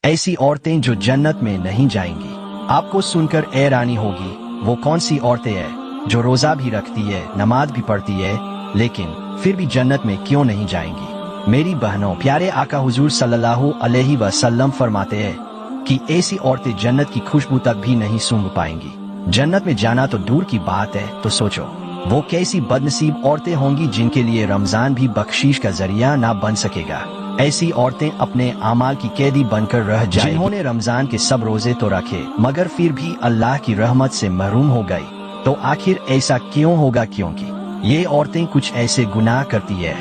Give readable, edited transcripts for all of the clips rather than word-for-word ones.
ऐसी औरतें जो जन्नत में नहीं जाएंगी। आपको सुनकर हैरानी होगी, वो कौन सी औरतें हैं जो रोजा भी रखती है, नमाज भी पढ़ती है, लेकिन फिर भी जन्नत में क्यों नहीं जाएंगी। मेरी बहनों, प्यारे आका हुजूर सल्लल्लाहु अलैहि वसल्लम फरमाते हैं कि ऐसी औरतें जन्नत की खुशबू तक भी नहीं सूंघ पाएंगी। जन्नत में जाना तो दूर की बात है, तो सोचो वो कैसी बदनसीब औरतें होंगी जिनके लिए रमजान भी बख्शीश का जरिया ना बन सकेगा। ऐसी औरतें अपने आमाल की कैदी बनकर रह जाएंगी, जिन्होंने रमजान के सब रोजे तो रखे मगर फिर भी अल्लाह की रहमत से महरूम हो गई। तो आखिर ऐसा क्यों होगा? क्योंकि ये औरतें कुछ ऐसे गुनाह करती है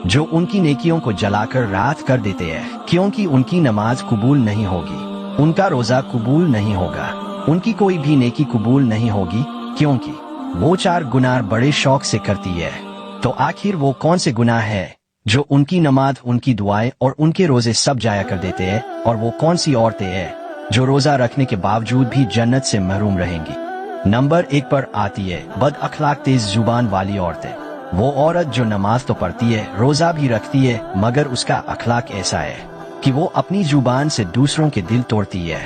जो उनकी नेकियों को जलाकर राख कर देते हैं। क्योंकि उनकी नमाज कबूल नहीं होगी, उनका रोजा कबूल नहीं होगा, उनकी कोई भी नेकी कबूल नहीं होगी, क्योंकि वो 4 गुनाह बड़े शौक से करती है। तो आखिर वो कौन से गुनाह है जो उनकी नमाज, उनकी दुआएं और उनके रोजे सब जाया कर देते हैं? और वो कौन सी औरतें हैं जो रोजा रखने के बावजूद भी जन्नत से महरूम रहेंगी? नंबर 1 पर आती है बद अखलाक तेज जुबान वाली औरतें। वो औरत जो नमाज तो पढ़ती है, रोजा भी रखती है, मगर उसका अखलाक ऐसा है कि वो अपनी जुबान से दूसरों के दिल तोड़ती है,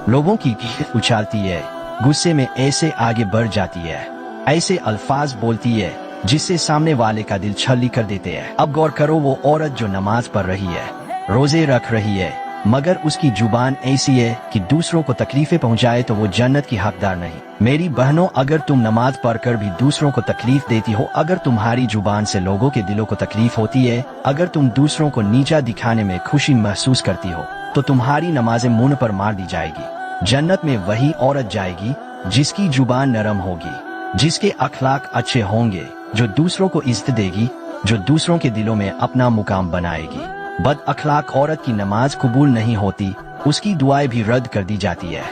लोगों की उछालती है, गुस्से में ऐसे आगे बढ़ जाती है, ऐसे अल्फाज बोलती है जिससे सामने वाले का दिल छल्ली कर देते हैं। अब गौर करो, वो औरत जो नमाज पढ़ रही है, रोजे रख रही है, मगर उसकी जुबान ऐसी है कि दूसरों को तकलीफें पहुंचाए, तो वो जन्नत की हकदार नहीं। मेरी बहनों, अगर तुम नमाज पढ़कर भी दूसरों को तकलीफ देती हो, अगर तुम्हारी जुबान से लोगों के दिलों को तकलीफ होती है, अगर तुम दूसरों को नीचा दिखाने में खुशी महसूस करती हो, तो तुम्हारी नमाजें मुंह पर मार दी जाएगी। जन्नत में वही औरत जाएगी जिसकी जुबान नरम होगी, जिसके अखलाक अच्छे होंगे, जो दूसरों को इज्जत देगी, जो दूसरों के दिलों में अपना मुकाम बनाएगी। बद अखलाक औरत की नमाज कबूल नहीं होती, उसकी दुआएं भी रद्द कर दी जाती है,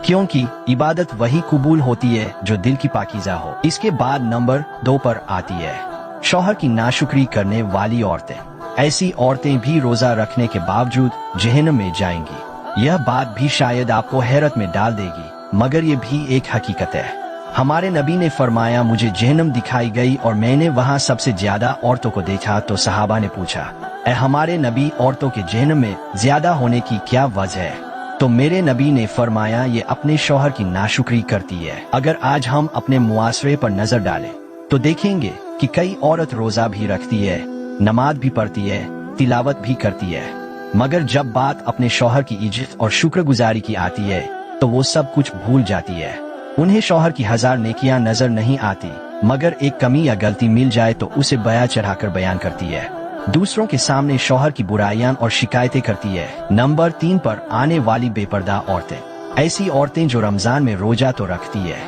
क्योंकि इबादत वही कबूल होती है जो दिल की पाकीज़ा हो। इसके बाद नंबर 2 पर आती है शौहर की नाशुक्री करने वाली औरतें। ऐसी औरतें भी रोजा रखने के बावजूद जहन्नम में जाएंगी। यह बात भी शायद आपको हैरत में डाल देगी, मगर ये भी एक हकीकत है। हमारे नबी ने फरमाया, मुझे जहन्नम दिखाई गई और मैंने वहां सबसे ज्यादा औरतों को देखा। तो सहाबा ने पूछा, ए हमारे नबी, औरतों के जहन्नम में ज्यादा होने की क्या वजह है? तो मेरे नबी ने फरमाया, ये अपने शौहर की नाशुक्री करती है। अगर आज हम अपने मुआशरे पर नजर डालें तो देखेंगे कि कई औरत रोजा भी रखती है, नमाज भी पढ़ती है, तिलावत भी करती है, मगर जब बात अपने शौहर की इज्जत और शुक्रगुजारी की आती है तो वो सब कुछ भूल जाती है। उन्हें शौहर की 1000 नेकियां नजर नहीं आती, मगर एक कमी या गलती मिल जाए तो उसे बया चढ़ाकर बयान करती है, दूसरों के सामने शौहर की बुराइयां और शिकायतें करती है। नंबर 3 पर आने वाली बेपर्दा औरतें। ऐसी औरतें जो रमजान में रोजा तो रखती है,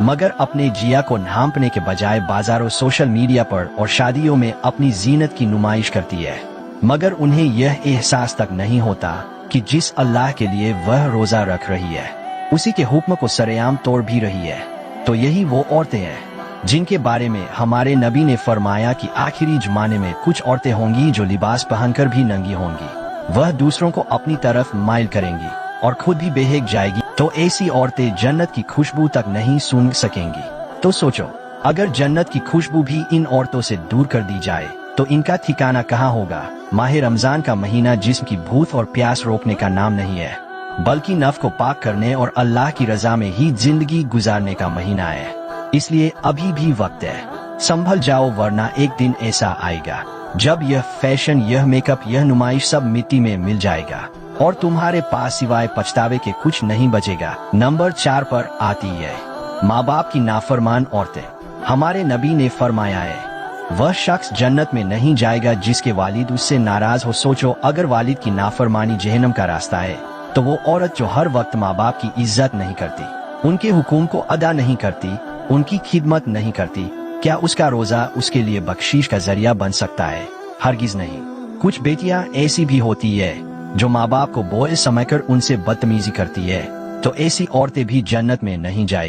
मगर अपने जिया को ढांपने के बजाय बाजारों, सोशल मीडिया पर और शादियों में अपनी जीनत की नुमाइश करती है, मगर उन्हें यह एहसास तक नहीं होता कि जिस अल्लाह के लिए वह रोजा रख रही है, उसी के हुक्म को सरेआम तोड़ भी रही है। तो यही वो औरतें हैं जिनके बारे में हमारे नबी ने फरमाया कि आखिरी जमाने में कुछ औरतें होंगी जो लिबास पहनकर भी नंगी होंगी, वह दूसरों को अपनी तरफ माइल करेंगी और खुद भी बेहक जाएगी। तो ऐसी औरतें जन्नत की खुशबू तक नहीं सूंघ सकेंगी। तो सोचो, अगर जन्नत की खुशबू भी इन औरतों से दूर कर दी जाए तो इनका ठिकाना कहाँ होगा? माह रमजान का महीना जिस्म की भूख और प्यास रोकने का नाम नहीं है, बल्कि नफ्स को पाक करने और अल्लाह की रजा में ही जिंदगी गुजारने का महीना है। इसलिए अभी भी वक्त है, संभल जाओ, वरना एक दिन ऐसा आएगा जब यह फैशन, यह मेकअप, यह नुमाइश सब मिट्टी में मिल जाएगा और तुम्हारे पास सिवाय पछतावे के कुछ नहीं बचेगा। नंबर 4 पर आती है माँ बाप की नाफरमान औरतें। हमारे नबी ने फरमाया है, वह शख्स जन्नत में नहीं जाएगा जिसके वालिद उससे नाराज हो। सोचो, अगर वालिद की नाफरमानी जहन्नम का रास्ता है, तो वो औरत जो हर वक्त माँ बाप की इज्जत नहीं करती, उनके हुक्म को अदा नहीं करती, उनकी खिदमत नहीं करती, क्या उसका रोजा उसके लिए बख्शीश का जरिया बन सकता है? हरगिज नहीं। कुछ बेटियां ऐसी भी होती है जो माँ बाप को बोझ समझकर उनसे बदतमीजी करती है, तो ऐसी औरतें भी जन्नत में नहीं जाएगी।